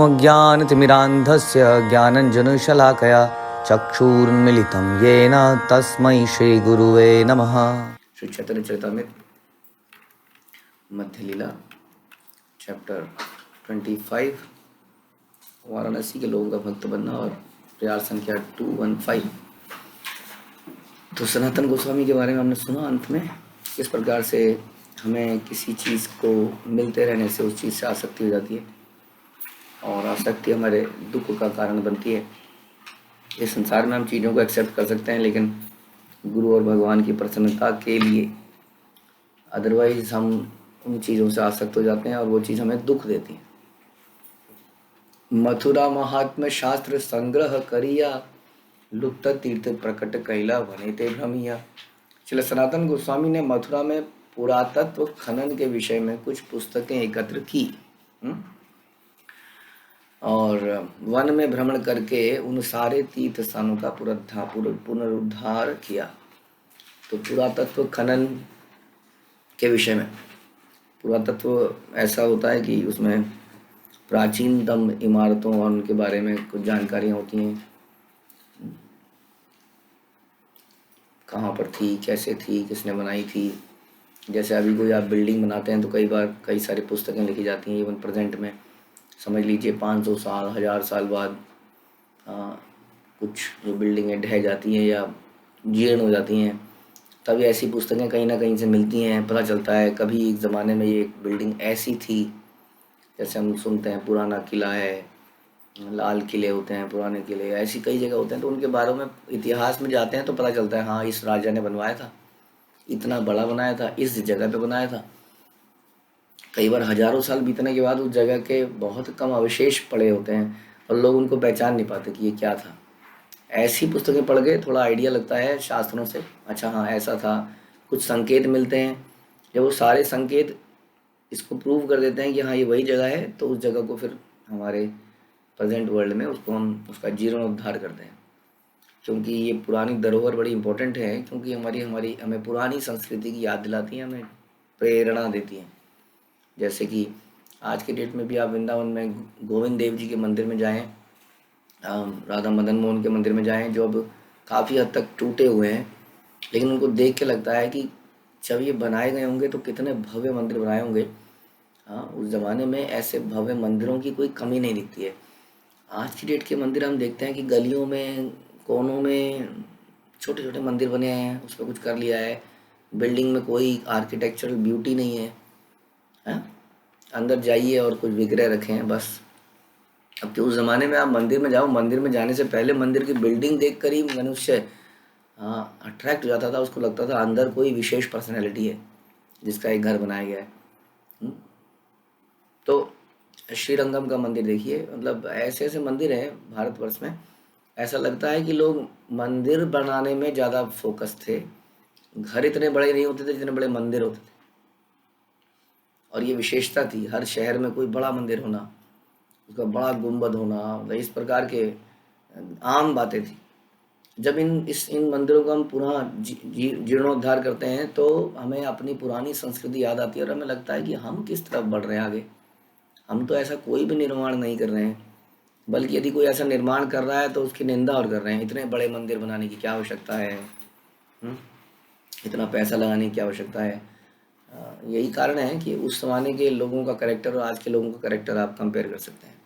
अज्ञानतिमिरान्धस्य ज्ञानञ्जनशलाकया चक्षुरुन्मिलितं येन तस्मै श्रीगुरुवे नमः। श्री चैतन्य चरितामृत मध्य लीला चैप्टर 25 वाराणसी के लोगों का भक्त बनना और प्रयास संख्या 215। तो सनातन गोस्वामी के बारे में हमने सुना अंत में किस प्रकार से हमें किसी चीज़ को मिलते रहने से उस चीज़ से आसक्ति हो जाती है और आसक्ति हमारे दुख का कारण बनती है। इस संसार में हम चीज़ों को एक्सेप्ट कर सकते हैं लेकिन गुरु और भगवान की प्रसन्नता के लिए अदरवाइज हम उन चीज़ों से आसक्त हो जाते हैं और वो चीज़ हमें दुख देती है। मथुरा महात्म्य शास्त्र संग्रह करिया लुप्त तीर्थ प्रकट कैला बने ते भ्रमिया। श्री सनातन गोस्वामी ने मथुरा में पुरातत्व खनन के विषय में कुछ पुस्तकें एकत्र की और वन में भ्रमण करके उन सारे तीर्थ स्थानों का पुनरुद्धार किया। तो पुरातत्व खनन के विषय में, पुरातत्व ऐसा होता है कि उसमें प्राचीनतम इमारतों और उनके बारे में कुछ जानकारियाँ होती हैं, कहाँ पर थी, कैसे थी, किसने बनाई थी। जैसे अभी कोई आप बिल्डिंग बनाते हैं तो कई बार कई सारी पुस्तकें लिखी जाती हैं। इवन प्रेजेंट में समझ लीजिए 500 साल 1000 साल बाद कुछ जो बिल्डिंगें ढह जाती हैं या जीर्ण हो जाती हैं, तभी ऐसी पुस्तकें कहीं ना कहीं से मिलती हैं। पता चलता है कभी एक ज़माने में ये बिल्डिंग ऐसी थी। जैसे हम सुनते हैं पुराना किला है, लाल किले होते हैं, पुराने किले, ऐसी कई जगह होते हैं। तो उनके बारे में इतिहास में जाते हैं तो पता चलता है हाँ इस राजा ने बनवाया था, इतना बड़ा बनाया था, इस जगह पे बनाया था। कई बार हजारों साल बीतने के बाद उस जगह के बहुत कम अवशेष पड़े होते हैं और लोग उनको पहचान नहीं पाते कि ये क्या था। ऐसी पुस्तकें पढ़ के थोड़ा आइडिया लगता है शास्त्रों से, अच्छा हाँ ऐसा था, कुछ संकेत मिलते हैं। जब वो सारे संकेत इसको प्रूव कर देते हैं कि हाँ ये वही जगह है, तो उस जगह को फिर हमारे प्रेजेंट वर्ल्ड में उसको हम उसका जीर्णोद्धार करते हैं। क्योंकि ये पुरानी धरोहर बड़ी इंपॉर्टेंट है, क्योंकि हमारी हमें पुरानी संस्कृति की याद दिलाती है, हमें प्रेरणा देती है। जैसे कि आज के डेट में भी आप वृंदावन में गोविंद देव जी के मंदिर में जाएं, राधा मदन मोहन के मंदिर में जाएं, जो अब काफ़ी हद तक टूटे हुए हैं, लेकिन उनको देख के लगता है कि जब ये बनाए गए होंगे तो कितने भव्य मंदिर बनाए होंगे। उस ज़माने में ऐसे भव्य मंदिरों की कोई कमी नहीं दिखती है। आज की डेट के मंदिर हम देखते हैं कि गलियों में कोनों में छोटे छोटे मंदिर बने हैं, उस पर कुछ कर लिया है, बिल्डिंग में कोई आर्किटेक्चरल ब्यूटी नहीं है, अंदर जाइए और कुछ विग्रह रखे हैं बस। अब तो उस ज़माने में आप मंदिर में जाओ, मंदिर में जाने से पहले मंदिर की बिल्डिंग देखकर ही मनुष्य अट्रैक्ट हो जाता था, उसको लगता था अंदर कोई विशेष पर्सनैलिटी है जिसका एक घर बनाया गया है। तो श्रीरंगम का मंदिर देखिए, मतलब ऐसे ऐसे मंदिर हैं भारतवर्ष में, ऐसा लगता है कि लोग मंदिर बनाने में ज़्यादा फोकस थे। घर इतने बड़े नहीं होते थे जितने बड़े मंदिर होते थे, और ये विशेषता थी हर शहर में कोई बड़ा मंदिर होना, उसका बड़ा गुंबद होना, इस प्रकार के आम बातें थी। जब इन मंदिरों का हम पुनः जीर्णोद्धार करते हैं तो हमें अपनी पुरानी संस्कृति याद आती है और हमें लगता है कि हम किस तरफ बढ़ रहे हैं आगे। हम तो ऐसा कोई भी निर्माण नहीं कर रहे हैं, बल्कि यदि कोई ऐसा निर्माण कर रहा है तो उसकी निंदा और कर रहे हैं। इतने बड़े मंदिर बनाने की क्या आवश्यकता है, इतना पैसा लगाने की क्या आवश्यकता है। यही कारण है कि उस ज़माने के लोगों का कैरेक्टर और आज के लोगों का कैरेक्टर आप कंपेयर कर सकते हैं।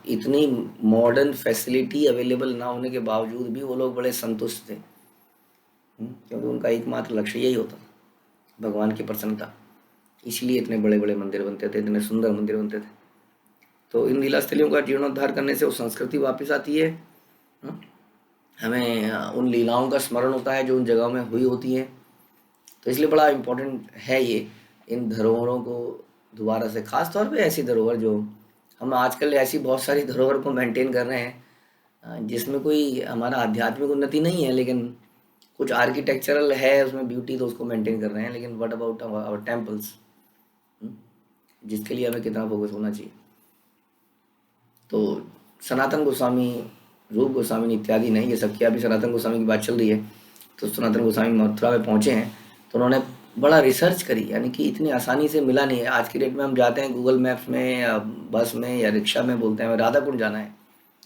इतनी मॉडर्न फैसिलिटी अवेलेबल ना होने के बावजूद भी वो लोग बड़े संतुष्ट थे, क्योंकि उनका एकमात्र लक्ष्य यही होता था, भगवान की प्रसन्नता। इसलिए इतने बड़े बड़े मंदिर बनते थे, इतने सुंदर मंदिर बनते थे। तो इन लीलास्थलियों का जीर्णोद्धार करने से वो संस्कृति वापस आती है, हमें उन लीलाओं का स्मरण होता है जो उन जगहों में हुई होती हैं। तो इसलिए बड़ा इम्पोर्टेंट है ये इन धरोहरों को दोबारा से, ख़ास तौर पे ऐसी धरोहर जो हम आजकल ऐसी बहुत सारी धरोहर को मेंटेन कर रहे हैं जिसमें कोई हमारा आध्यात्मिक उन्नति नहीं है, लेकिन कुछ आर्किटेक्चरल है उसमें ब्यूटी, तो उसको मेंटेन कर रहे हैं। लेकिन व्हाट अबाउट आवर टेम्पल्स, जिसके लिए हमें कितना फोकस होना चाहिए। तो सनातन गोस्वामी, रूप गोस्वामी इत्यादि ने ये सब किया। अभी सनातन गोस्वामी की बात चल रही है, तो सनातन गोस्वामी मथुरा में पहुँचे हैं तो उन्होंने बड़ा रिसर्च करी, यानी कि इतनी आसानी से मिला नहीं है। आज की डेट में हम जाते हैं गूगल मैप्स में या बस में या रिक्शा में, बोलते हैं हमें राधा कुंड जाना है,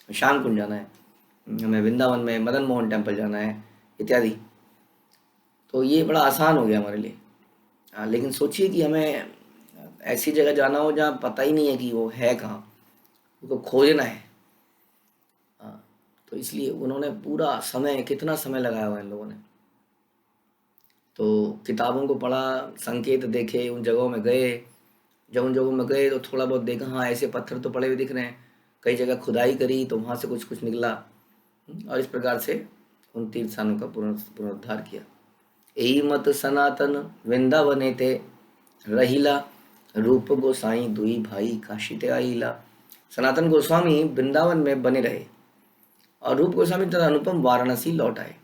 श्याम कुंड जाना है, हमें वृंदावन में मदन मोहन टेम्पल जाना है इत्यादि। तो ये बड़ा आसान हो गया हमारे लिए। लेकिन सोचिए कि हमें ऐसी जगह जाना हो जहाँ पता ही नहीं है कि वो है कहाँ, उसको खोजना है। हाँ, तो इसलिए उन्होंने पूरा समय, कितना समय लगाया हुआ है इन लोगों ने। तो किताबों को पढ़ा, संकेत देखे, उन जगहों में गए। जब उन जगहों में गए तो थोड़ा बहुत देखा, हाँ ऐसे पत्थर तो पड़े हुए दिख रहे हैं। कई जगह खुदाई करी तो वहाँ से कुछ कुछ निकला। और इस प्रकार से उन तीर्थ स्थानों का पुनरुद्धार किया। यही मत सनातन वृंदावने ते रहीला, रूप गोसाई दुई भाई काशी ते आईला। सनातन गोस्वामी वृंदावन में बने रहे और रूप गोस्वामी तथा अनुपम वाराणसी लौट आए।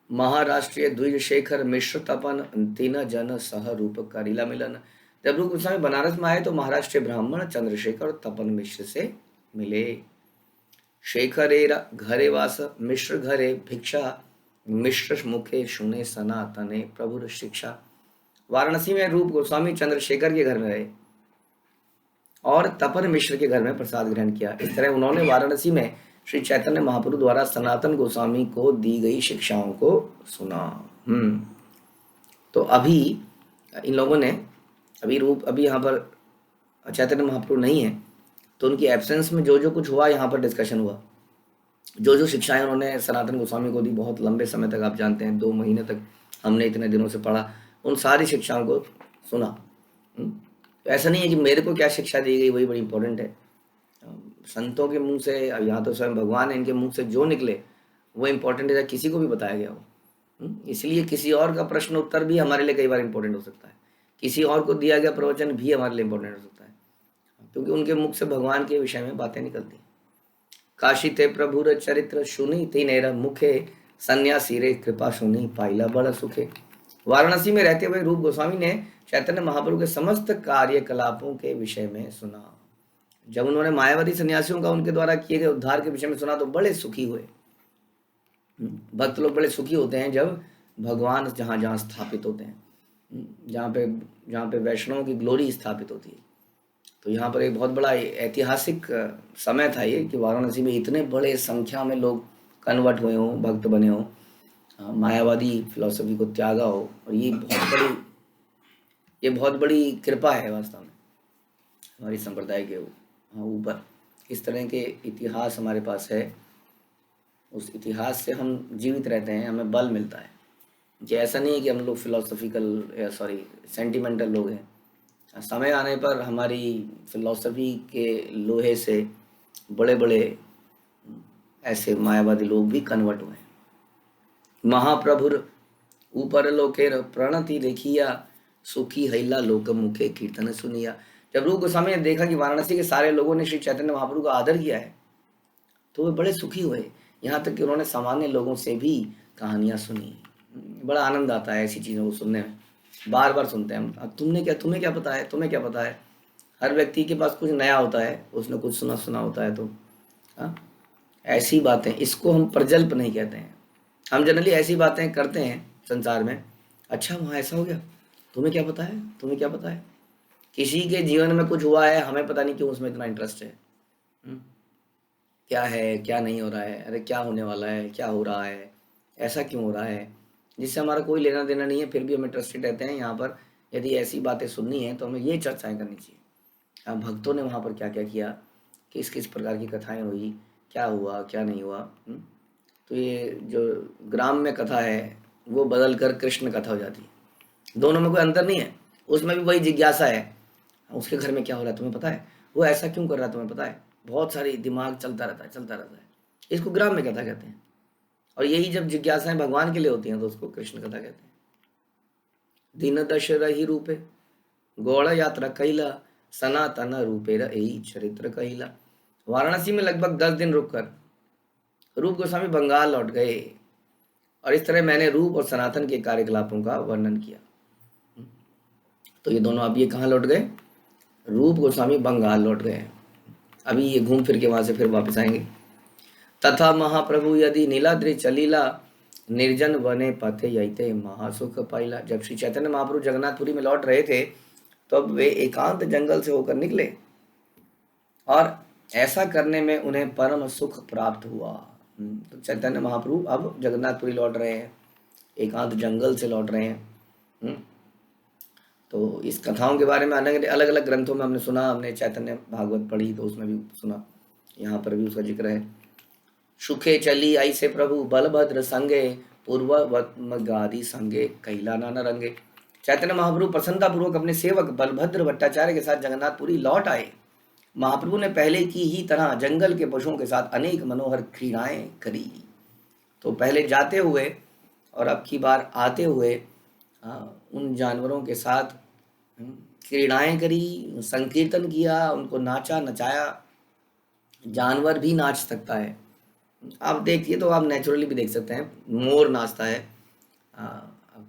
महाराष्ट्रीय द्विज शेखर मिश्र तपन, तीन जन सह रूप करीला मिलन। जब रूप गोस्वामी बनारस में आए तो महाराष्ट्रीय ब्राह्मण चंद्रशेखर और तपन मिश्र से मिले। शेखरेर घरे वास मिश्र घरे भिक्षा, मिश्र मुखे सुने सनातने प्रभुर शिक्षा। वाराणसी में रूप गोस्वामी चंद्रशेखर के घर में रहे और तपन मिश्र के घर में प्रसाद ग्रहण किया। इस तरह उन्होंने वाराणसी में श्री चैतन्य महाप्रभु द्वारा सनातन गोस्वामी को दी गई शिक्षाओं को सुना। तो अभी इन लोगों ने अभी यहाँ पर चैतन्य महाप्रभु नहीं है, तो उनकी एब्सेंस में जो जो कुछ हुआ यहाँ पर डिस्कशन हुआ। जो जो शिक्षाएं उन्होंने सनातन गोस्वामी को दी, बहुत लंबे समय तक, आप जानते हैं 2 महीने तक हमने इतने दिनों से पढ़ा, उन सारी शिक्षाओं को सुना। तो ऐसा नहीं है कि मेरे को क्या शिक्षा दी गई वही बड़ी इंपॉर्टेंट है। संतों के मुंह से, अब यहाँ तो स्वयं भगवान है, इनके मुंह से जो निकले वो इम्पोर्टेंट है, किसी को भी बताया गया हो। इसलिए किसी और का प्रश्न उत्तर भी हमारे लिए कई बार इंपॉर्टेंट हो सकता है, किसी और को दिया गया प्रवचन भी हमारे लिए इंपॉर्टेंट हो सकता है, क्योंकि उनके मुख से भगवान के विषय में बातें निकलती हैं। काशी ते प्रभुर चरित्र सुनी तीनेर मुखे, सन्यासी रे कृपा सुनी पाइला बड़ा सुखे। वाराणसी में रहते हुए रूप गोस्वामी ने चैतन्य महाप्रभु के समस्त कार्यकलापों के विषय में सुना। जब उन्होंने मायावादी सन्यासियों का उनके द्वारा किए गए उद्धार के विषय में सुना तो बड़े सुखी हुए। भक्त लोग बड़े सुखी होते हैं जब भगवान जहाँ जहाँ स्थापित होते हैं, जहाँ पे वैष्णवों की ग्लोरी स्थापित होती है। तो यहाँ पर एक बहुत बड़ा ऐतिहासिक समय था ये कि वाराणसी में इतने बड़े संख्या में लोग कन्वर्ट हुए हों, भक्त बने हों, मायावादी फिलॉसफी को त्यागा हो। और ये बहुत बड़ी कृपा है वास्तव में हमारी संप्रदाय के ऊपर। इस तरह के इतिहास हमारे पास है, उस इतिहास से हम जीवित रहते हैं, हमें बल मिलता है। कि ऐसा नहीं है कि हम लोग फिलोसफिकल सेंटिमेंटल लोग हैं। समय आने पर हमारी फिलॉसफी के लोहे से बड़े बड़े ऐसे मायावादी लोग भी कन्वर्ट हुए। महाप्रभुर ऊपर लोकेर प्रणति देखिया, सुखी हैला लोक मुखे कीर्तन सुनिया। जब रूप गोस्वामी ने देखा कि वाराणसी के सारे लोगों ने श्री चैतन्य महाप्रभु का आदर किया है तो वे बड़े सुखी हुए। यहाँ तक कि उन्होंने सामान्य लोगों से भी कहानियाँ सुनी। बड़ा आनंद आता है ऐसी चीज़ों को सुनने में, बार बार सुनते हैं हम। अब तुम्हें क्या पता है, तुम्हें क्या पता है। हर व्यक्ति के पास कुछ नया होता है, उसने कुछ सुना होता है। तो ऐसी बातें, इसको हम प्रजल्प नहीं कहते हैं। हम जनरली ऐसी बातें करते हैं संसार में, अच्छा वहाँ ऐसा हो गया, तुम्हें क्या पता है, तुम्हें क्या पता है। किसी के जीवन में कुछ हुआ है, हमें पता नहीं क्यों उसमें इतना इंटरेस्ट है। क्या है, क्या नहीं हो रहा है, अरे क्या होने वाला है, क्या हो रहा है, ऐसा क्यों हो रहा है, जिससे हमारा कोई लेना देना नहीं है, फिर भी हम इंटरेस्टेड रहते हैं। यहाँ पर यदि ऐसी बातें सुननी है तो हमें ये चर्चाएं करनी चाहिए। अब भक्तों ने वहाँ पर क्या क्या किया, किस किस प्रकार की कथाएं हुई, क्या हुआ क्या नहीं हुआ। तो ये जो ग्राम्य कथा है वो बदल कर कृष्ण कथा हो जाती है। दोनों में कोई अंतर नहीं है, उसमें भी वही जिज्ञासा है, उसके घर में क्या हो रहा है तुम्हें पता है, वो ऐसा क्यों कर रहा है तुम्हें पता है। बहुत सारी दिमाग चलता रहता है। इसको ग्राम्य कथा कहते हैं। और यही जब जिज्ञासाएं भगवान के लिए होती हैं तो उसको कृष्ण कथा कहते हैं। दीन दशरही रूपे गौड़ यात्रा कैला, सनातन रूपे रही चरित्र कैला। वाराणसी में लगभग 10 दिन रुककर रूप गोस्वामी बंगाल लौट गए और इस तरह मैंने रूप और सनातन के कार्यकलापों का वर्णन किया। तो ये दोनों अब ये कहाँ लौट गए, रूप गोस्वामी बंगाल लौट गए। अभी ये घूम फिर के वहां से फिर वापस आएंगे। तथा महाप्रभु यदि नीलाद्रि चलीला, निर्जन वने पथे यैते महासुख पाइला। जब श्री चैतन्य महाप्रभु जगन्नाथपुरी में लौट रहे थे तो अब वे एकांत जंगल से होकर निकले और ऐसा करने में उन्हें परम सुख प्राप्त हुआ। तो चैतन्य महाप्रभु अब जगन्नाथपुरी लौट रहे हैं, एकांत जंगल से लौट रहे हैं। हम्म, तो इस कथाओं के बारे में अलग अलग अलग ग्रंथों में हमने सुना, हमने चैतन्य भागवत पढ़ी तो उसमें भी सुना, यहाँ पर भी उसका जिक्र है। सुखे चली आई से प्रभु बलभद्र संगे, पूर्ववत गादी संगे कैला नाना रंगे। चैतन्य महाप्रभु प्रसन्नतापूर्वक अपने सेवक बलभद्र भट्टाचार्य के साथ जगन्नाथपुरी लौट आए। महाप्रभु ने पहले की ही तरह जंगल के पशुओं के साथ अनेक मनोहर क्रीड़ाएं करी। तो पहले जाते हुए और अब की बार आते हुए उन जानवरों के साथ क्रीड़ाएं करी, संकीर्तन किया, उनको नाचा नचाया। जानवर भी नाच सकता है, आप देखिए तो आप नेचुरली भी देख सकते हैं, मोर नाचता है,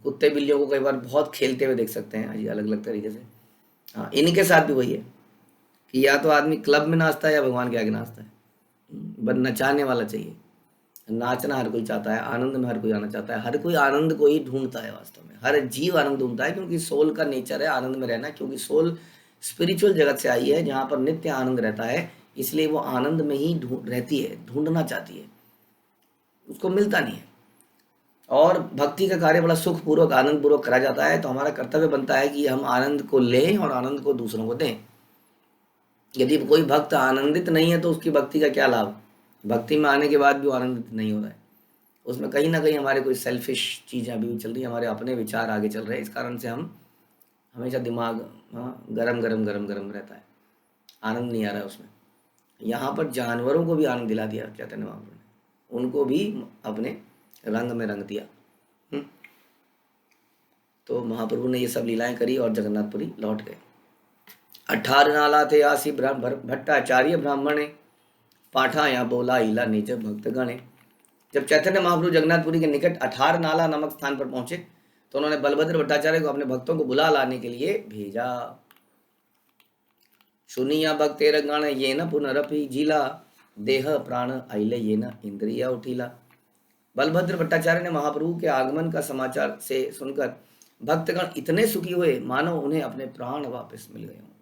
कुत्ते बिल्लियों को कई बार बहुत खेलते हुए देख सकते हैं जी, अलग अलग तरीके से। इनके साथ भी वही है कि या तो आदमी क्लब में नाचता है या भगवान के आगे नाचता है, बस नचाने वाला चाहिए। नाचना हर कोई चाहता है, आनंद में हर कोई आना चाहता है, हर कोई आनंद को ही ढूंढता है। वास्तव में हर जीव आनंद ढूंढता है क्योंकि सोल का नेचर है आनंद में रहना, क्योंकि सोल स्पिरिचुअल जगत से आई है जहाँ पर नित्य आनंद रहता है, इसलिए वो आनंद में ही रहती है, ढूंढना चाहती है, उसको मिलता नहीं है। और भक्ति का कार्य बड़ा सुखपूर्वक आनंद पूर्वक करा जाता है, तो हमारा कर्तव्य बनता है कि हम आनंद को लें और आनंद को दूसरों को दें। यदि कोई भक्त आनंदित नहीं है तो उसकी भक्ति का क्या लाभ? भक्ति में आने के बाद भी वो आनंदित नहीं हो रहा है, उसमें कहीं ना कहीं हमारे कोई सेल्फिश चीज़ें अभी भी चल रही है, हमारे अपने विचार आगे चल रहे हैं। इस कारण से हम हमेशा दिमाग गरम गरम गरम गरम रहता है, आनंद नहीं आ रहा है उसमें। यहाँ पर जानवरों को भी आनंद दिला दिया चैतन्य महाप्रभु ने, उनको भी अपने रंग में रंग दिया। तो महाप्रभु ने ये सब लीलाएं करी और जगन्नाथपुरी लौट गए। 18 नाला थे आसी भट्टाचार्य ब्राह्मणे, पाठा या बोला इला निज भक्त गणे। जब चैतन्य महाप्रभु जगन्नाथपुरी के निकट 18 नाला नामक स्थान पर पहुंचे तो उन्होंने बलभद्र भट्टाचार्य को अपने भक्तों को बुला लाने के लिए भेजा। सुनिया भक्तेर गण ये न पुनरपि जिला, देह प्राण आइले ये न इंद्रिया उठीला। बलभद्र भट्टाचार्य ने महाप्रभु के आगमन का समाचार से सुनकर भक्तगण इतने सुखी हुए मानो उन्हें अपने प्राण वापस मिल गए हों।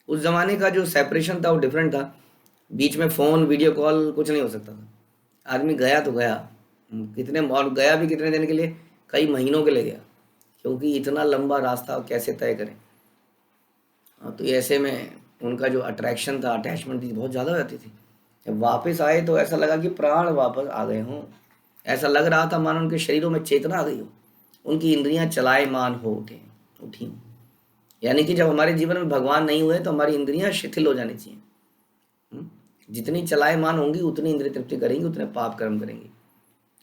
उस जमाने का जो सेपरेशन था वो डिफरेंट था, बीच में फ़ोन वीडियो कॉल कुछ नहीं हो सकता था। आदमी गया तो गया, कितने और गया भी कितने दिन के लिए, कई महीनों के लिए गया, क्योंकि इतना लंबा रास्ता कैसे तय करें। तो ऐसे में उनका जो अट्रैक्शन था, अटैचमेंट थी, बहुत ज़्यादा हो जाती थी। जब वापस आए तो ऐसा लगा कि प्राण वापस आ गए हों, ऐसा लग रहा था मानो उनके शरीरों में चेतना आ गई हो, उनकी इंद्रियां चलायमान हो उठी। यानी कि जब हमारे जीवन में भगवान नहीं हुए तो हमारी इंद्रियां शिथिल हो जानी चाहिए। जितनी चलायमान होंगी उतनी इंद्रिय तृप्ति करेंगी, उतने पाप कर्म करेंगी।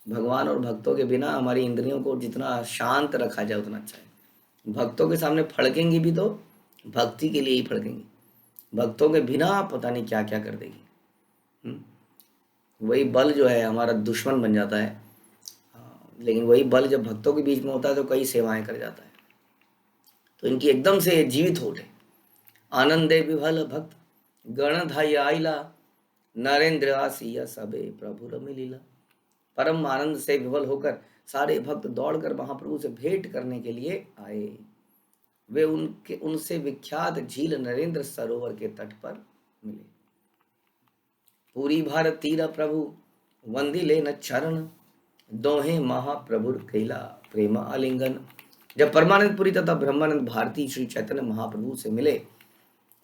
भगवान और भक्तों के बिना हमारी इंद्रियों को जितना शांत रखा जाए उतना अच्छा है। भक्तों के सामने फड़केंगी भी तो भक्ति के लिए ही फड़केंगी, भक्तों के बिना पता नहीं क्या क्या कर देगी। वही बल जो है हमारा दुश्मन बन जाता है, लेकिन वही बल जब भक्तों के बीच में होता है तो कई सेवाएं कर जाता है। तो इनकी एकदम से जीवित हो उठे। आनंदे विभल भक्त गण धाई आइला, नरेंद्र आसिया सबे प्रभु मिलीला। परम आनंद से विवल होकर सारे भक्त दौड़कर महाप्रभु से भेंट करने के लिए आए। वे उनसे विख्यात झील नरेंद्र सरोवर के तट पर मिले। पूरी भारत तीर प्रभु वंदिले न चरण, दोहे महाप्रभु कैला प्रेम आलिंगन। जब परमानंदपुरी तथा ब्रह्मानंद भारती श्री चैतन्य महाप्रभु से मिले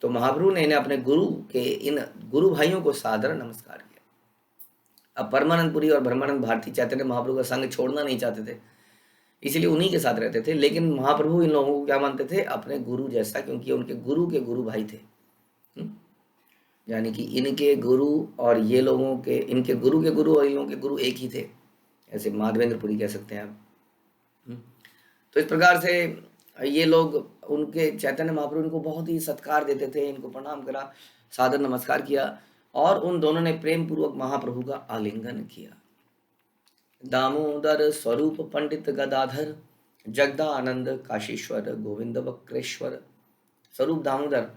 तो महाप्रभु ने इन्हें अपने गुरु के इन गुरु भाइयों को सादर नमस्कार किया। अब परमानंदपुरी और ब्रह्मानंद भारती चैतन्य महाप्रभु का संग छोड़ना नहीं चाहते थे, इसलिए उन्हीं के साथ रहते थे। लेकिन महाप्रभु इन लोगों को क्या मानते थे? अपने गुरु जैसा, क्योंकि उनके गुरु के गुरु भाई थे। यानी कि इनके गुरु और ये लोगों के, इनके गुरु के गुरु और इन लोगों के गुरु एक ही थे, ऐसे माधवेंद्रपुरी कह सकते हैं आप। तो इस प्रकार से ये लोग उनके चैतन्य महाप्रभु इनको बहुत ही सत्कार देते थे, इनको प्रणाम करा, सादर नमस्कार किया और उन दोनों ने प्रेम पूर्वक महाप्रभु का आलिंगन किया। दामोदर स्वरूप पंडित गदाधर, जगदानंद काशीश्वर गोविंद वक्रेश्वर। स्वरूप दामोदर,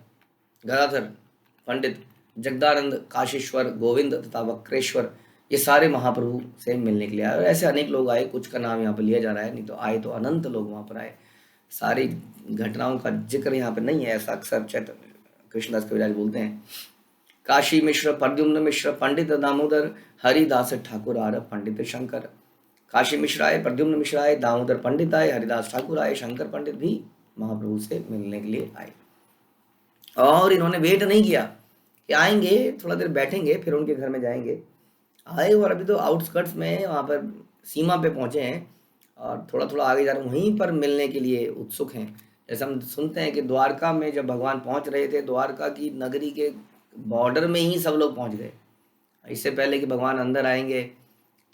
गदाधर, पंडित, जगदानंद, काशीश्वर, गोविंद तथा वक्रेश्वर, ये सारे महाप्रभु से मिलने के लिए आए और ऐसे अनेक लोग आए, कुछ का नाम यहाँ पर लिया जा रहा है, नहीं तो आए तो अनंत लोग वहाँ पर आए। सारी घटनाओं का जिक्र यहाँ पर नहीं है, ऐसा अक्सर चैतन्य कृष्णदास कविराज बोलते हैं। काशी मिश्र प्रद्युम्न मिश्र पंडित दामोदर हरिदास ठाकुर आर पंडित शंकर। काशी मिश्र आए, प्रद्युम्न मिश्र आए, दामोदर पंडित आए, हरिदास ठाकुर आए, शंकर पंडित भी महाप्रभु से मिलने के लिए आए। और इन्होंने वेट नहीं किया कि आएंगे थोड़ा देर बैठेंगे फिर उनके घर में जाएंगे। आए और अभी तो आउटस्कर्ट्स में वहाँ पर सीमा पे पहुँचे हैं और थोड़ा थोड़ा आगे जा रहे हैं, वहीं पर मिलने के लिए उत्सुक हैं। जैसे हम सुनते हैं कि द्वारका में जब भगवान पहुँच रहे थे, द्वारका की नगरी के बॉर्डर में ही सब लोग पहुँच गए, इससे पहले कि भगवान अंदर आएंगे।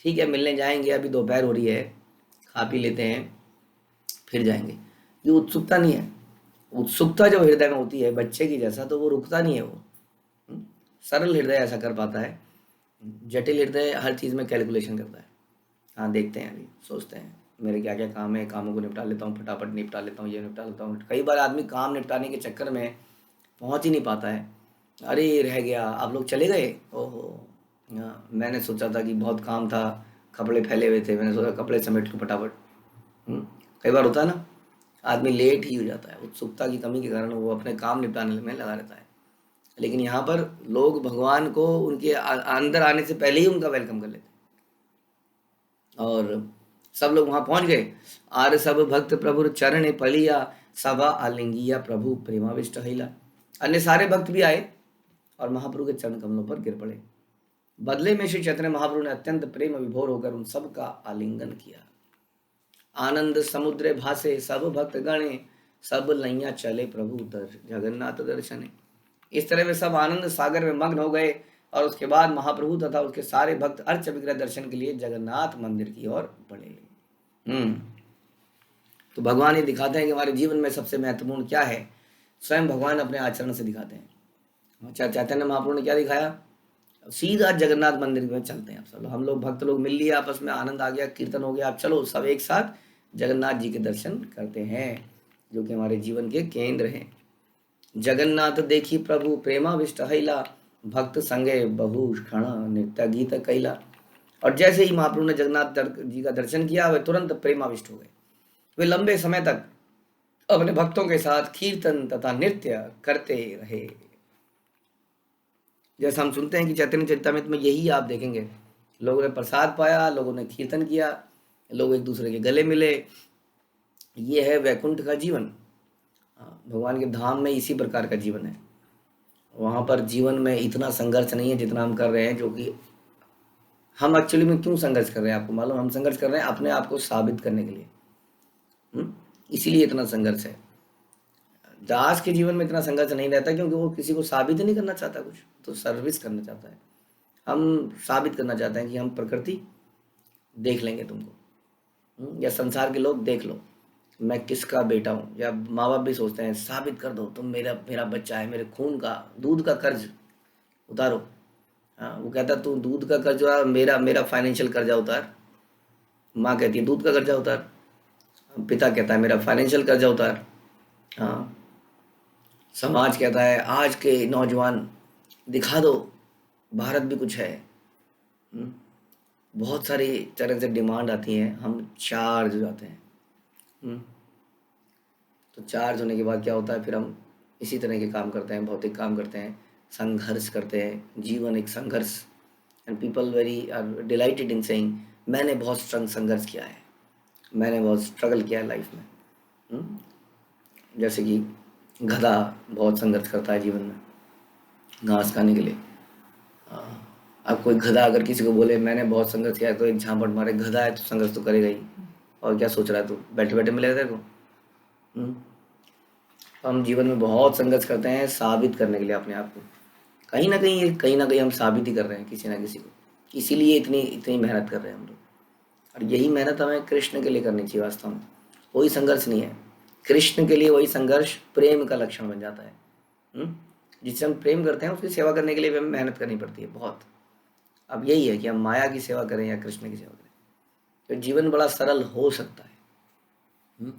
ठीक है, मिलने जाएंगे, अभी दोपहर हो रही है, खा पी लेते हैं फिर जाएंगे। ये उत्सुकता नहीं है। उत्सुकता जब हृदय में होती है बच्चे की जैसा, तो वो रुकता नहीं है। वो सरल हृदय ऐसा कर पाता है, जटिल हृदय हर चीज़ में कैलकुलेशन करता है। हाँ, देखते हैं, अभी सोचते हैं मेरे क्या क्या काम है, कामों को निपटा लेता हूँ, फटाफट निपटा लेता हूँ, ये निपटा लेता हूँ। कई बार आदमी काम निपटाने के चक्कर में पहुँच ही नहीं पाता है। अरे रह गया, आप लोग चले गए, ओहो। हाँ, मैंने सोचा था कि बहुत काम था, कपड़े फैले हुए थे, मैंने सोचा कपड़े समेट लूँ फटाफट। कई बार होता है ना, आदमी लेट ही हो जाता है, उत्सुकता की कमी के कारण वो अपने काम निपटाने में लगा रहता है। लेकिन यहाँ पर लोग भगवान को उनके अंदर आने से पहले ही उनका वेलकम कर लेते हैं। और सब लोग वहाँ पहुँच गए। आर सब भक्त प्रभु चरण पलिया सभा आलिंगिया प्रभु प्रेमाविष्ट हिला। अन्य सारे भक्त भी आए और महाप्रभु के चरण कमलों पर गिर पड़े। बदले में श्री चैतन्य महाप्रभु ने अत्यंत प्रेम विभोर होकर उन सब का आलिंगन किया। आनंद समुद्र भासे सब भक्त गणे सब लैया चले प्रभु जगन्नाथ दर्शने। इस तरह वे सब आनंद सागर में मग्न हो गए और उसके बाद महाप्रभु तथा उसके सारे भक्त अर्च विग्रह दर्शन के लिए जगन्नाथ मंदिर की ओर बढ़े। तो भगवान ये दिखाते हैं कि हमारे जीवन में सबसे महत्वपूर्ण क्या है, स्वयं भगवान अपने आचरण से दिखाते हैं। चैतन्य महाप्रभु ने क्या दिखाया, सीधा जगन्नाथ मंदिर में चलते हैं। आप सब हम लोग भक्त लोग मिल लिए, आपस में आनंद आ गया, कीर्तन हो गया, आप चलो सब एक साथ जगन्नाथ जी के दर्शन करते हैं, जो कि हमारे जीवन के केंद्र हैं। जगन्नाथ देखी प्रभु प्रेमाविष्ट हिला भक्त संगे बहु क्षण नित्य गीत कैला। और जैसे ही महाप्रभु ने जगन्नाथ जी का दर्शन किया, वे तुरंत प्रेमाविष्ट हो गए। वे लंबे समय तक अपने भक्तों के साथ कीर्तन तथा नृत्य करते रहे। जैसा हम सुनते हैं कि चैतन्य चरितामृत में यही आप देखेंगे, लोगों ने प्रसाद पाया, लोगों ने कीर्तन किया, लोग एक दूसरे के गले मिले। ये है वैकुंठ का जीवन। भगवान के धाम में इसी प्रकार का जीवन है। वहाँ पर जीवन में इतना संघर्ष नहीं है जितना हम कर रहे हैं, जो कि हम एक्चुअली में क्यों संघर्ष कर रहे हैं आपको मालूम? हम संघर्ष कर रहे हैं अपने आप को साबित करने के लिए। इसीलिए इतना संघर्ष है। दास के जीवन में इतना संघर्ष नहीं रहता क्योंकि वो किसी को साबित ही नहीं करना चाहता, कुछ तो सर्विस करना चाहता है। हम साबित करना चाहते हैं कि हम प्रकृति देख लेंगे तुमको, या संसार के लोग देख लो मैं किसका बेटा हूँ, या माँ बाप भी सोचते हैं साबित कर दो तुम मेरा मेरा बच्चा है, मेरे खून का दूध का कर्ज उतारो। हाँ, वो कहता तू दूध का कर्ज उतार, मेरा मेरा फाइनेंशियल कर्जा उतार। माँ कहती है दूध का कर्जा उतार, पिता कहता है मेरा फाइनेंशियल कर्जा उतार। हाँ, समाज कहता है आज के नौजवान दिखा दो भारत भी कुछ है। बहुत सारी तरह से डिमांड आती है, हम चार्ज हो जाते हैं। तो चार्ज होने के बाद क्या होता है, फिर हम इसी तरह के काम करते हैं, भौतिक काम करते हैं, संघर्ष करते हैं। जीवन एक संघर्ष। And people very are delighted in saying मैंने बहुत संघर्ष किया है, मैंने बहुत स्ट्रगल किया है लाइफ में। जैसे कि गधा बहुत संघर्ष करता है जीवन में घास खाने के लिए। अब कोई गधा अगर किसी को बोले मैंने बहुत संघर्ष किया है, तो एक झापट मारे, गधा है तो संघर्ष तो करेगा ही, और क्या सोच रहा है तू, बैठे बैठे मिलेगा तेरे को। हम जीवन में बहुत संघर्ष करते हैं साबित करने के लिए अपने आप को। कहीं ना कहीं हम साबित ही कर रहे हैं किसी ना किसी को, इसीलिए इतनी इतनी मेहनत कर रहे हैं हम लोग। और यही मेहनत हमें कृष्ण के लिए करनी चाहिए। वास्तव में कोई संघर्ष नहीं है, कृष्ण के लिए वही संघर्ष प्रेम का लक्षण बन जाता है। जिससे हम प्रेम करते हैं उसकी सेवा करने के लिए हमें मेहनत करनी पड़ती है बहुत। अब यही है कि हम माया की सेवा करें या कृष्ण की सेवा करें, तो जीवन बड़ा सरल हो सकता है।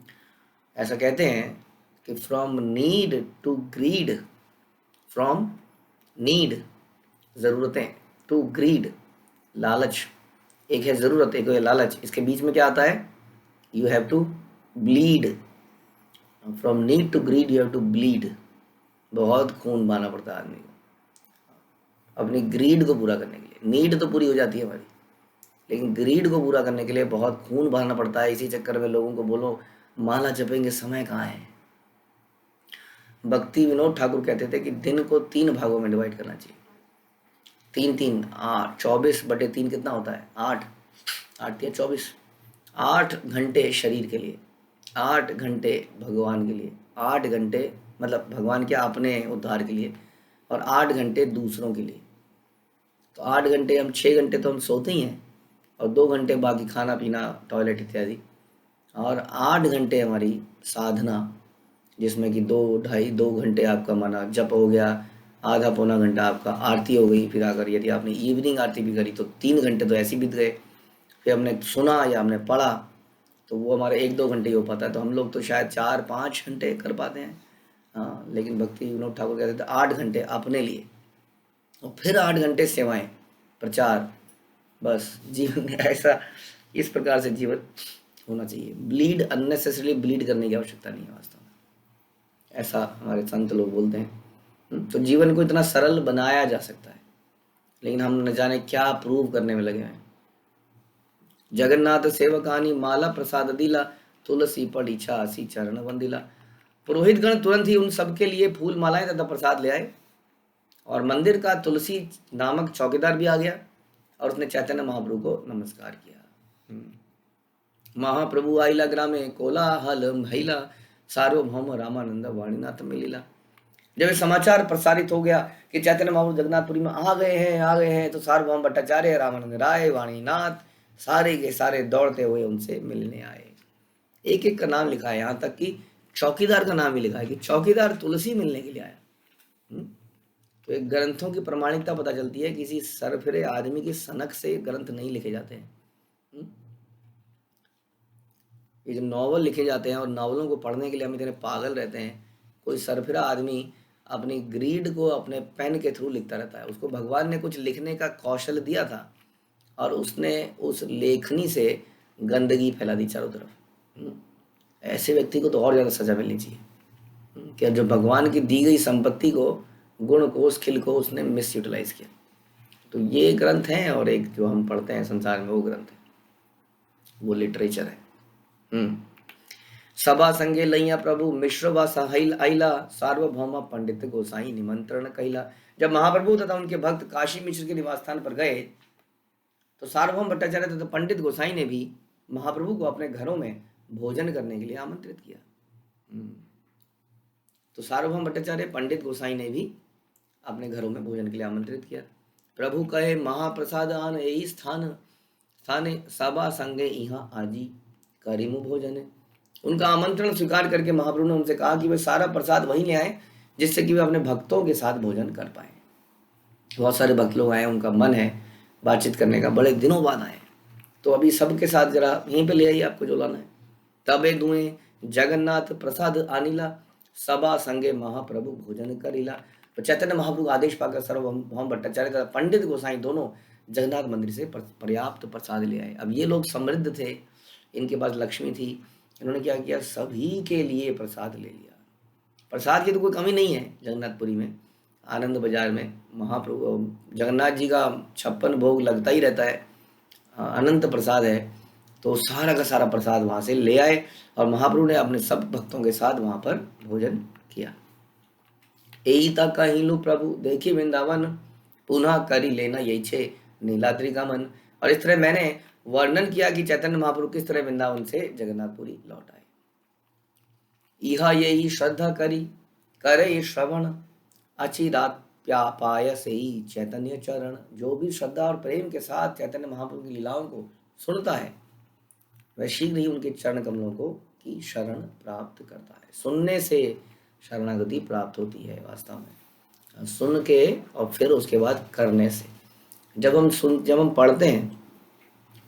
ऐसा कहते हैं कि from need to greed, from need ज़रूरतें, टू ग्रीड लालच, एक है ज़रूरत, एक है लालच, इसके बीच में क्या आता है? You have to bleed, from need to greed you have to bleed. बहुत खून बहाना पड़ता है आदमी को अपनी ग्रीड को पूरा करने के लिए। नीड तो पूरी हो जाती है हमारी, लेकिन ग्रीड को पूरा करने के लिए बहुत खून बहाना पड़ता है। इसी चक्कर में लोगों को बोलो माला जपेंगे, समय कहाँ है। भक्ति विनोद ठाकुर कहते थे कि दिन को 3 भागों में डिवाइड करना चाहिए। 3 3 8, 24/3 कितना होता है? 8, 8 या 24। 8 घंटे शरीर के लिए, 8 घंटे भगवान के लिए, 8 घंटे मतलब भगवान के अपने उद्धार के लिए, और 8 घंटे दूसरों के लिए। तो 8 घंटे, हम 6 घंटे तो हम सोते ही हैं, और 2 घंटे बाकी खाना पीना, टॉयलेट इत्यादि, और 8 घंटे हमारी साधना, जिसमें कि 2 घंटे आपका माना जप हो गया, आधा पौना घंटा आपका आरती हो गई, फिर अगर यदि आपने इवनिंग आरती भी करी तो 3 घंटे तो ऐसे ही बीत गए। फिर हमने सुना या हमने पढ़ा तो वो हमारे 1-2 घंटे ही हो पाता है। तो हम लोग तो शायद 4-5 घंटे कर पाते हैं। हाँ, लेकिन भक्ति विनोद ठाकुर कहते थे 8 घंटे अपने लिए, और फिर 8 घंटे सेवाएं, प्रचार। बस जीवन में ऐसा, इस प्रकार से जीवन होना चाहिए। ब्लीड, अननेसेसरीली ब्लीड करने की आवश्यकता नहीं है वास्तव में, ऐसा हमारे संत लोग बोलते हैं। तो जीवन को इतना सरल बनाया जा सकता है, लेकिन हम न जाने क्या प्रूव करने में लगे हैं। जगन्नाथ सेवकानी माला प्रसाद दिला, तुलसी पड़ी छासी चरण वंदिला। पुरोहित गण तुरंत ही उन सबके लिए फूल मालाएं तथा प्रसाद ले आए, और मंदिर का तुलसी नामक चौकीदार भी आ गया, और उसने चैतन्य महाप्रभु को नमस्कार किया। महाप्रभु आइला ग्रामे कोलाहल महिला, सार्वभौम रामानंद वाणीनाथ मिलिला। जब ये समाचार प्रसारित हो गया कि चैतन्य महाप्रभु जगन्नाथपुरी में आ गए हैं, तो सार्वभौम भट्टाचार्य, रामानंद राय, वाणीनाथ सारे के सारे दौड़ते हुए उनसे मिलने आए। एक एक का नाम लिखा है, यहाँ तक कि चौकीदार का नाम भी लिखा है कि चौकीदार तुलसी मिलने के लिए आया। तो एक ग्रंथों की प्रामाणिकता पता चलती है, किसी सरफिरे आदमी की सनक से ग्रंथ नहीं लिखे जाते हैं। ये जो नॉवल लिखे जाते हैं, और नॉवलों को पढ़ने के लिए हम इतने पागल रहते हैं, कोई सरफिरा आदमी अपनी ग्रीड को अपने पेन के थ्रू लिखता रहता है। उसको भगवान ने कुछ लिखने का कौशल दिया था, और उसने उस लेखनी से गंदगी फैला दी चारों तरफ। ऐसे व्यक्ति को तो और ज़्यादा सजा मिलनी चाहिए कि जो भगवान की दी गई संपत्ति को, गुण को, उस खिल को उसने मिस यूटिलाइज किया। तो ये ग्रंथ हैं, और एक जो हम पढ़ते हैं संसार में वो ग्रंथ है, वो लिटरेचर है। सभा संगे लैया प्रभु मिश्र व सहाइल आइला, सार्वभौमा पंडित गोसाई निमंत्रण कैला। जब महाप्रभु तथा उनके भक्त काशी मिश्र के निवास स्थान पर गए, तो सार्वभौम भट्टाचार्य तथा पंडित गोसाई ने भी महाप्रभु को अपने घरों में भोजन करने के लिए आमंत्रित किया। तो सार्वभौम भट्टाचार्य, पंडित गोसाई ने भी अपने घरों में भोजन के लिए आमंत्रित किया। प्रभु कहे महाप्रसाद आन यही स्थान, स्थाने सभा संगे यहाँ आजी करीमु भोजन। उनका आमंत्रण स्वीकार करके महाप्रभु ने उनसे कहा कि वे सारा प्रसाद वहीं ले आए, जिससे कि वे अपने भक्तों के साथ भोजन कर पाए। बहुत सारे भक्त लोग आए, उनका मन है बातचीत करने का, बड़े दिनों बाद आए, तो अभी सबके साथ जरा यहीं पे ले आइए, आपको जो लाना है। तबे दुए जगन्नाथ प्रसाद आनिला, सभा संगे महाप्रभु भोजन करिला। तो चैतन्य महाप्रभु आदेश पाकर सार्वभौम भट्टाचार्य तथा पंडित गोसाई दोनों जगन्नाथ मंदिर से पर्याप्त प्रसाद ले आए। अब ये लोग समृद्ध थे, इनके पास लक्ष्मी थी, इन्होंने क्या किया, सभी के लिए प्रसाद ले लिया। प्रसाद की तो कोई कमी नहीं है जगन्नाथपुरी में, आनंद बाजार में महाप्रभु जगन्नाथ जी का 56 भोग लगता ही रहता है, अनंत प्रसाद है। तो सारा का सारा प्रसाद वहाँ से ले आए, और महाप्रभु ने अपने सब भक्तों के साथ वहाँ पर भोजन किया। यही तक कहिलु प्रभु देखी वृंदावन, पुनः करी लेना यही छे नीलाद्रि का मन। और इस तरह मैंने वर्णन किया कि चैतन्य महाप्रभु किस तरह वृंदावन से जगन्नाथपुरी लौट आए। इहा यही श्रद्धा करी करे श्रवण, अच्छी रात पाय से ही चैतन्य चरण। जो भी श्रद्धा और प्रेम के साथ चैतन्य महाप्रभु की लीलाओं को सुनता है, वह शीघ्र ही उनके चरण कमलों को की शरण प्राप्त करता है। सुनने से शरणागति प्राप्त होती है वास्तव में, सुन के और फिर उसके बाद करने से। जब हम पढ़ते हैं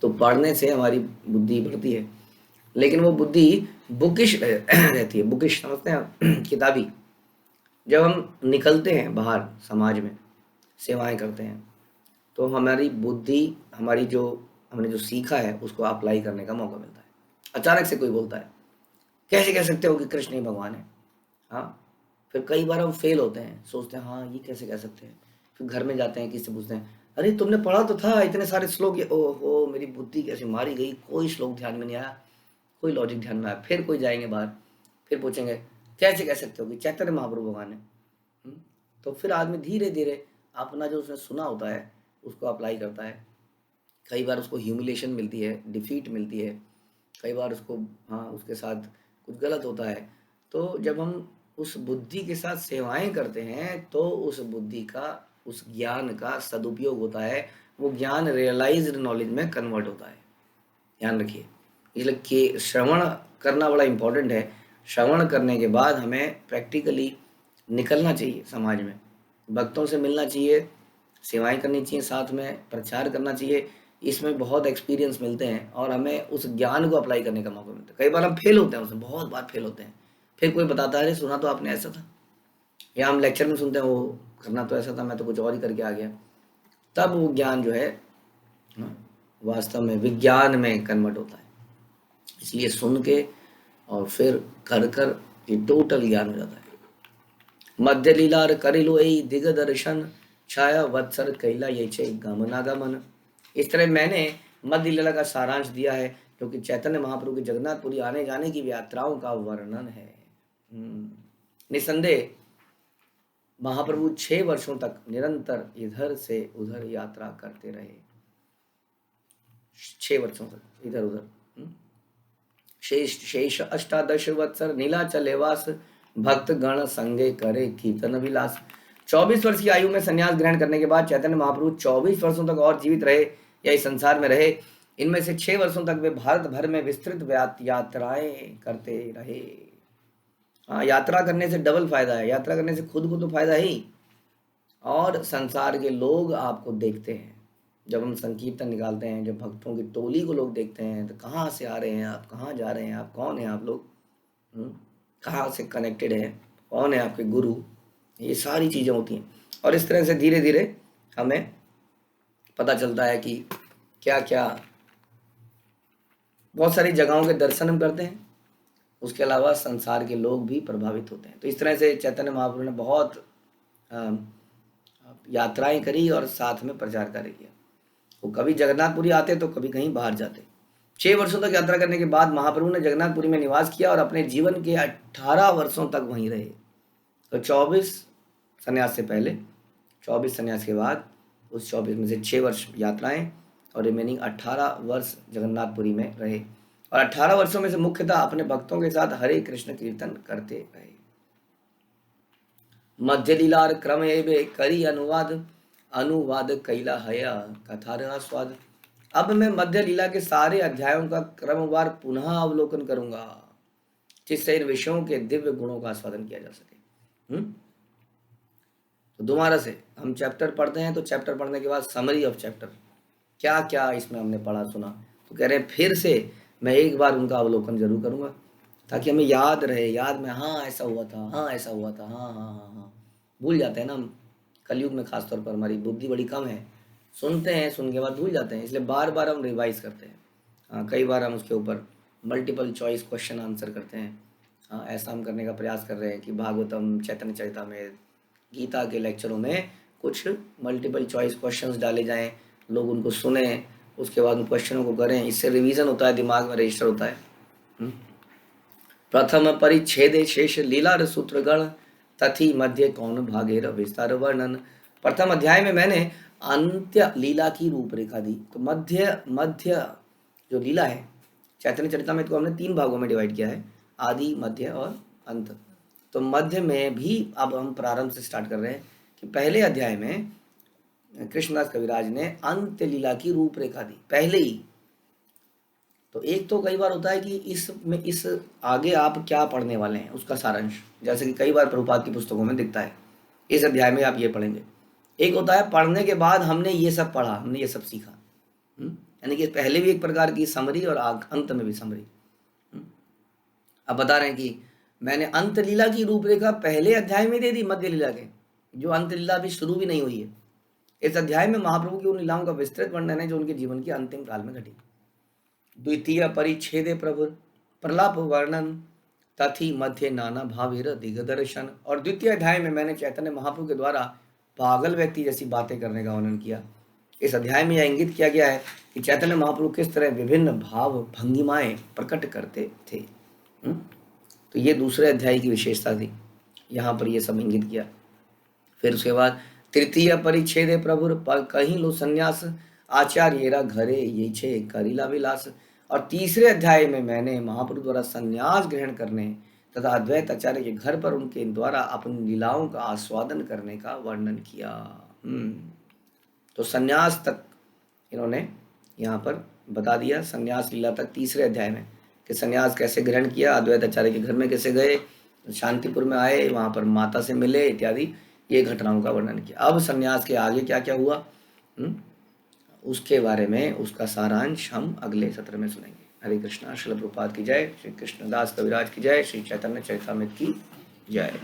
तो पढ़ने से हमारी बुद्धि बढ़ती है, लेकिन वो बुद्धि बुकिश रहती है। बुकिश समझते हैं, किताबी। जब हम निकलते हैं बाहर समाज में, सेवाएं करते हैं, तो हमारी बुद्धि, हमारी जो हमने जो सीखा है उसको अप्लाई करने का मौका मिलता है। अचानक से कोई बोलता है, कैसे कह सकते हो कि कृष्ण ही भगवान है? हाँ, फिर कई बार हम फेल होते हैं, सोचते हैं हाँ ये कैसे कह सकते हैं। फिर घर में जाते हैं, किसी से पूछते हैं, अरे तुमने पढ़ा तो था इतने सारे श्लोक, ये ओहो मेरी बुद्धि कैसे मारी गई, कोई श्लोक ध्यान में नहीं आया, कोई लॉजिक ध्यान में आया। फिर कोई जाएंगे बाहर, फिर पूछेंगे कैसे कह सकते हो कि चैतन्य महाप्रभु भगवान है? हम्म, तो फिर आदमी धीरे धीरे अपना जो उसने सुना होता है उसको अप्लाई करता है। कई बार उसको ह्यूमिलेशन मिलती है, डिफीट मिलती है, कई बार उसको, हाँ उसके साथ कुछ गलत होता है। तो जब हम उस बुद्धि के साथ सेवाएं करते हैं तो उस बुद्धि का, उस ज्ञान का सदुपयोग होता है, वो ज्ञान रियलाइज्ड नॉलेज में कन्वर्ट होता है। ध्यान रखिए, इसलिए कि श्रवण करना बड़ा इम्पोर्टेंट है। श्रवण करने के बाद हमें प्रैक्टिकली निकलना चाहिए, समाज में भक्तों से मिलना चाहिए, सेवाएं करनी चाहिए, साथ में प्रचार करना चाहिए। इसमें बहुत एक्सपीरियंस मिलते हैं और हमें उस ज्ञान को अप्लाई करने का मौका मिलता है। कई बार हम फेल होते हैं, उसमें बहुत बार फेल होते हैं, फिर कोई बताता है अरे सुना तो आपने ऐसा था, या हम लेक्चर में सुनते हैं वो करना तो ऐसा था, मैं तो कुछ और ही करके आ गया। तब वो ज्ञान जो है, हाँ, वास्तव में विज्ञान में कन्वर्ट होता है। इसलिए सुन के और फिर कर कर ये टोटल ज्ञान हो जाता है। मध्य लीलार करिलो ए दिग दर्शन, छाया वत्सर कैला ये चे गमनागमन। इस तरह मैंने मध्य लीला का सारांश दिया है, क्योंकि चैतन्य महाप्रभु के जगन्नाथपुरी आने जाने की यात्राओं का वर्णन है। निसंदेह महाप्रभु 6 वर्षों तक निरंतर इधर से उधर यात्रा करते रहे। 6 वर्षों तक इधर उधर। शेष शेष अष्टादश वत्सर नीलाचल वास, भक्त गण संगे करे कीर्तन विलास। 24 वर्ष की आयु में संन्यास ग्रहण करने के बाद चैतन्य महाप्रभु 24 वर्षों तक और जीवित रहे या इस संसार में रहे। इनमें से 6 वर्षों तक वे भारत भर में विस्तृत यात्राएं करते रहे। हाँ, यात्रा करने से डबल फायदा है। यात्रा करने से खुद को तो फायदा ही, और संसार के लोग आपको देखते हैं। जब हम संकीर्तन निकालते हैं, जब भक्तों की टोली को लोग देखते हैं, तो कहाँ से आ रहे हैं आप, कहाँ जा रहे हैं आप, कौन है आप लोग, कहाँ से कनेक्टेड है, कौन है आपके गुरु, ये सारी चीज़ें होती हैं। और इस तरह से धीरे धीरे हमें पता चलता है कि क्या क्या, बहुत सारी जगहों के दर्शन हम करते हैं, उसके अलावा संसार के लोग भी प्रभावित होते हैं। तो इस तरह से चैतन्य महाप्रभु ने बहुत यात्राएं करी और साथ में प्रचार कार्य किया। वो कभी जगन्नाथपुरी आते तो कभी कहीं बाहर जाते। 6 वर्षों तक यात्रा करने के बाद महाप्रभु ने जगन्नाथपुरी में निवास किया और अपने जीवन के 18 वर्षों तक वहीं रहे। तो 24 संन्यास से पहले, 24 संन्यास के बाद, उस 24 में से 6 वर्ष यात्राएं और रिमेनिंग 18 वर्ष जगन्नाथपुरी में रहे। और 18 वर्षों में से मुख्यतः अपने भक्तों के साथ हरे कृष्ण कीर्तन करते रहे। मध्य लीलार क्रम एवे करी अनुवाद, अनुवाद कैला हया कथा स्वाद। अब मैं मध्य लीला के सारे अध्यायों का क्रमवार पुनः अवलोकन करूंगा, जिससे इन विषयों के दिव्य गुणों का आस्वादन किया जा सके। तो दोबारा से हम चैप्टर पढ़ते हैं, तो चैप्टर पढ़ने के बाद समरी ऑफ चैप्टर, क्या क्या इसमें हमने पढ़ा सुना, तो कह रहे हैं फिर से मैं एक बार उनका अवलोकन जरूर करूंगा, ताकि हमें याद रहे, याद में, हाँ ऐसा हुआ था, हाँ ऐसा हुआ था, हाँ हाँ हाँ हाँ। भूल जाते हैं ना हम, कलयुग में खासतौर पर हमारी बुद्धि बड़ी कम है, सुनते हैं, सुन के बाद भूल जाते हैं। इसलिए बार बार हम रिवाइज करते हैं। हाँ, कई बार हम उसके ऊपर मल्टीपल चॉइस क्वेश्चन आंसर करते हैं। हाँ, ऐसा हम करने का प्रयास कर रहे हैं कि भागवतम, चैतन्य चरितामृत, गीता के लेक्चरों में कुछ मल्टीपल चॉइस क्वेश्चंस डाले जाएं, लोग उनको सुने, उसके बाद उन क्वेश्चनों को करें। इससे रिवीजन होता है, दिमाग में रजिस्टर होता है। प्रथम परिच्छेदे शेष लीला सूत्रगण, तथी मध्य कौन भागेर विस्तार वर्णन। प्रथम अध्याय में मैंने अंत्य लीला की रूपरेखा दी। तो मध्य मध्य जो लीला है चैतन्य चरितामृत को हमने 3 भागों में डिवाइड किया है, आदि, मध्य और अंत। तो मध्य में भी अब हम प्रारंभ से स्टार्ट कर रहे हैं कि पहले अध्याय में कृष्णदास कविराज ने अंत्य लीला की रूपरेखा दी पहले ही। तो एक तो कई बार होता है कि इस आगे आप क्या पढ़ने वाले हैं उसका सारांश, जैसे कि कई बार प्रभुपाद की पुस्तकों में दिखता है इस अध्याय में आप ये पढ़ेंगे। एक होता है पढ़ने के बाद हमने ये सब पढ़ा, हमने ये सब सीखा, यानी कि पहले भी एक प्रकार की समरी और अंत में भी समरी। अब बता रहे हैं कि मैंने अंत लीला की रूपरेखा पहले अध्याय में दे दी, मध्य लीला के, जो अंत लीला अभी शुरू भी नहीं हुई है। इस अध्याय में महाप्रभु की उन लीलाओं का विस्तृत वर्णन है जो उनके जीवन के अंतिम काल में घटी। द्वितीय परिच्छेदे प्रभु प्रलाप वर्णन तथी मध्य नाना भावेर दिग्दर्शन। और द्वितीय अध्याय में मैंने चैतन्य महाप्रभु के द्वारा पागल व्यक्ति जैसी बातें करने का वर्णन किया। इस अध्याय में यह इंगित किया गया है कि चैतन्य महाप्रभु किस तरह विभिन्न भाव भंगिमाएं प्रकट करते थे। तो ये दूसरे अध्याय की विशेषता थी, यहाँ पर ये सब इंगित किया। फिर उसके बाद तृतीय परिच्छेदे प्रभु कहीं लो संन्यास आचार्येरा घरे ये छे करीला विलास। और तीसरे अध्याय में मैंने महाप्रभु द्वारा संन्यास ग्रहण करने तथा अद्वैत आचार्य के घर पर उनके द्वारा अपनी लीलाओं का आस्वादन करने का वर्णन किया। तो संन्यास तक इन्होंने यहाँ पर बता दिया, संन्यास लीला तक तीसरे अध्याय में कि संन्यास कैसे ग्रहण किया, अद्वैत आचार्य के घर में कैसे गए, शांतिपुर में आए, वहाँ पर माता से मिले इत्यादि, ये घटनाओं का वर्णन किया। अब संन्यास के आगे क्या क्या हुआ उसके बारे में, उसका सारांश हम अगले सत्र में सुनेंगे। हरे कृष्णा। श्रील प्रभुपाद की जय। श्री कृष्णदास कविराज की जय। श्री चैतन्य चरितामृत की जय।